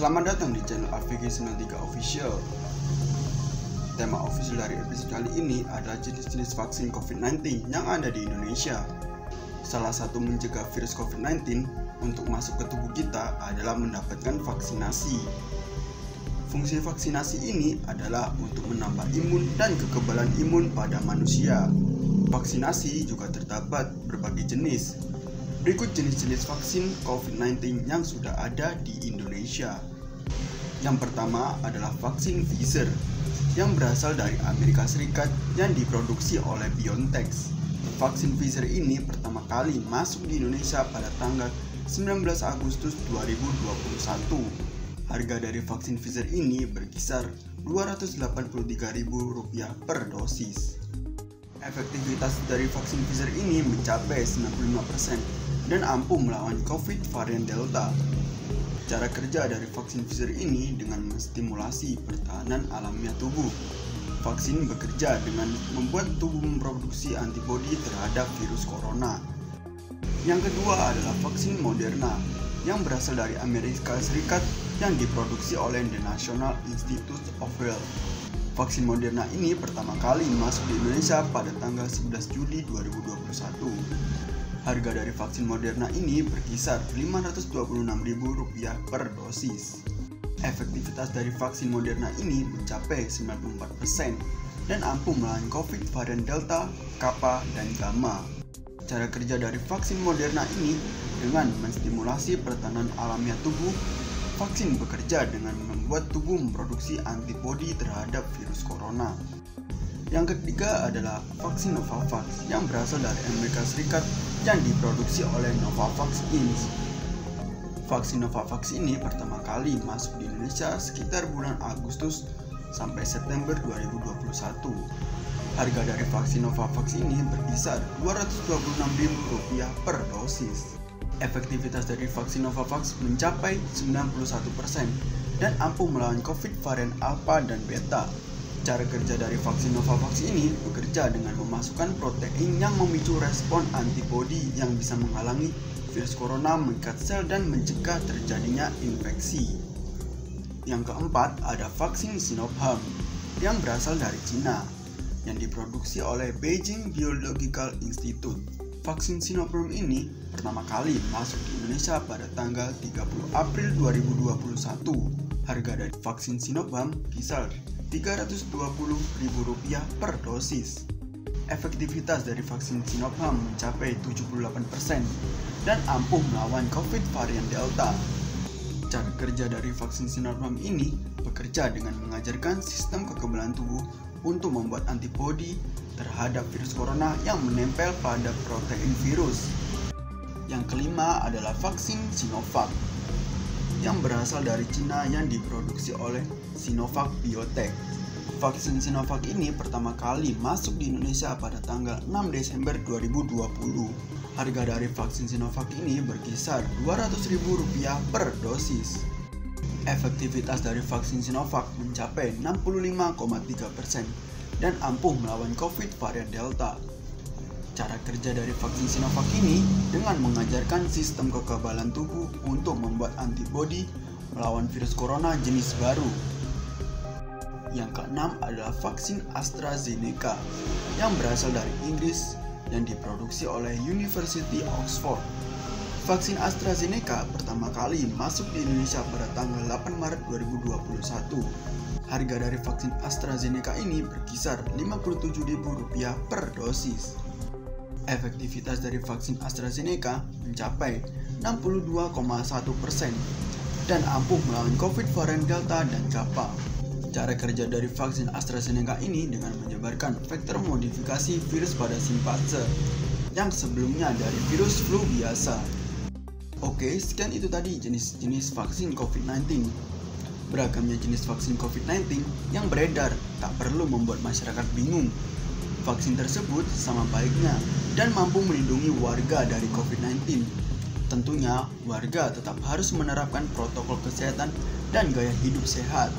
Selamat datang di channel AVG93 Official. Tema official dari episode kali ini adalah jenis-jenis vaksin COVID-19 yang ada di Indonesia. Salah satu mencegah virus COVID-19 untuk masuk ke tubuh kita adalah mendapatkan vaksinasi. Fungsi vaksinasi ini adalah untuk menambah imun dan kekebalan imun pada manusia. Vaksinasi juga terdapat berbagai jenis. Berikut jenis-jenis vaksin COVID-19 yang sudah ada di Indonesia. Yang pertama adalah vaksin Pfizer yang berasal dari Amerika Serikat yang diproduksi oleh BioNTech. Vaksin Pfizer ini pertama kali masuk di Indonesia pada tanggal 19 Agustus 2021. Harga dari vaksin Pfizer ini berkisar Rp283.000 per dosis. Efektivitas dari vaksin Pfizer ini mencapai 95% dan ampuh melawan COVID varian Delta. Cara kerja dari vaksin Pfizer ini dengan menstimulasi pertahanan alamiah tubuh. Vaksin bekerja dengan membuat tubuh memproduksi antibodi terhadap virus corona. Yang kedua adalah vaksin Moderna yang berasal dari Amerika Serikat yang diproduksi oleh The National Institutes of Health. Vaksin Moderna ini pertama kali masuk di Indonesia pada tanggal 11 Juli 2021. Harga dari vaksin Moderna ini berkisar Rp526.000 per dosis. Efektivitas dari vaksin Moderna ini mencapai 94% dan ampuh melawan COVID varian Delta, Kappa, dan Gamma. Cara kerja dari vaksin Moderna ini dengan menstimulasi pertahanan alamiah tubuh. Vaksin bekerja dengan membuat tubuh memproduksi antibodi terhadap virus corona. Yang ketiga adalah vaksin Novavax yang berasal dari Amerika Serikat yang diproduksi oleh Novavax Inc. Vaksin Novavax ini pertama kali masuk di Indonesia sekitar bulan Agustus sampai September 2021. Harga dari vaksin Novavax ini berkisar Rp226.000 per dosis. Efektivitas dari vaksin Novavax mencapai 91% dan ampuh melawan COVID varian Alpha dan Beta. Cara kerja dari vaksin Novavax ini bekerja dengan memasukkan protein yang memicu respon antibodi yang bisa menghalangi virus corona mengikat sel dan mencegah terjadinya infeksi. Yang keempat ada vaksin Sinopharm yang berasal dari Cina yang diproduksi oleh Beijing Biological Institute. Vaksin Sinopharm ini pertama kali masuk di Indonesia pada tanggal 30 April 2021. Harga dari vaksin Sinopharm kisar Rp320.000 per dosis. Efektivitas dari vaksin Sinopharm mencapai 78% dan ampuh melawan COVID varian Delta. Cara kerja dari vaksin Sinopharm ini bekerja dengan mengajarkan sistem kekebalan tubuh untuk membuat antibodi terhadap virus corona yang menempel pada protein virus. Yang kelima adalah vaksin Sinovac yang berasal dari Cina yang diproduksi oleh Sinovac Biotech. Vaksin Sinovac ini pertama kali masuk di Indonesia pada tanggal 6 Desember 2020. Harga dari vaksin Sinovac ini berkisar Rp200.000 per dosis. Efektivitas dari vaksin Sinovac mencapai 65,3% dan ampuh melawan COVID varian Delta. Cara kerja dari vaksin Sinovac ini dengan mengajarkan sistem kekebalan tubuh untuk membuat antibodi melawan virus corona jenis baru. Yang keenam adalah vaksin AstraZeneca yang berasal dari Inggris yang diproduksi oleh University Oxford. Vaksin AstraZeneca pertama kali masuk di Indonesia pada tanggal 8 Maret 2021. Harga dari vaksin AstraZeneca ini berkisar Rp57.000 per dosis. Efektivitas dari vaksin AstraZeneca mencapai 62,1% dan ampuh melawan COVID varian Delta dan Kappa. Cara kerja dari vaksin AstraZeneca ini dengan menyebarkan vektor modifikasi virus pada simpase yang sebelumnya dari virus flu biasa. Oke, sekian itu tadi jenis-jenis vaksin COVID-19. Beragamnya jenis vaksin COVID-19 yang beredar tak perlu membuat masyarakat bingung. Vaksin tersebut sama baiknya dan mampu melindungi warga dari COVID-19. Tentunya, warga tetap harus menerapkan protokol kesehatan dan gaya hidup sehat.